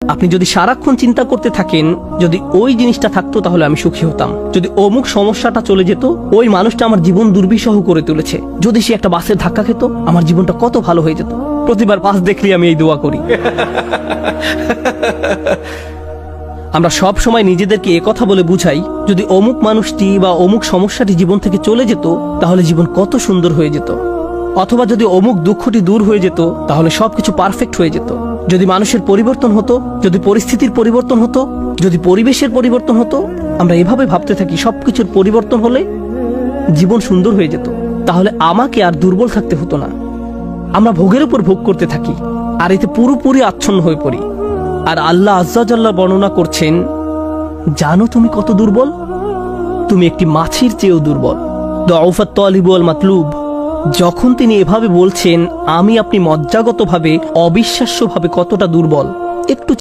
আপনি যদি সারাক্ষণ চিন্তা করতে থাকেন, যদি ওই জিনিসটা থাকতো তাহলে আমি সুখী হতাম, যদি অমুক সমস্যাটা চলে যেত, ওই মানুষটা আমার জীবন দুর্বিষহ করে তুলেছে, যদি সে একটা বাসের ধাক্কা খেত আমার জীবনটা কত ভালো হয়ে যেত। প্রতিবার বাস দেখলে আমি এই দোয়া করি। আমরা সব সময় নিজেদেরকে একথা বলে বুঝাই, যদি অমুক মানুষটি বা অমুক সমস্যাটি জীবন থেকে চলে যেত তাহলে জীবন কত সুন্দর হয়ে যেত, অথবা যদি অমুক দুঃখটি দূর হয়ে যেত তাহলে সবকিছু পারফেক্ট হয়ে যেত। যদি মানুষের পরিবর্তন হতো, যদি পরিস্থিতির পরিবর্তন হতো, যদি পরিবেশের পরিবর্তন হতো, আমরা এভাবে ভাবতে থাকি সবকিছুর পরিবর্তন হলে জীবন সুন্দর হয়ে যেত, তাহলে আমাকে আর দুর্বল থাকতে হতো না। আমরা ভোগের উপর ভোগ করতে থাকি আর এতে পুরোপুরি আচ্ছন্ন হয়ে পড়ি। আর আল্লাহ আজ্জা জাল্লা বর্ণনা করছেন, জানো তুমি কত দুর্বল? তুমি একটি মাছির চেয়েও দুর্বল। দুআফাত তালিব ওয়াল মাতলুব। যখন তিনি এভাবে বলছেন, আমি আপনি মজ্জাগতভাবে অবিশ্বাস্যভাবে কতটা দুর্বল একটু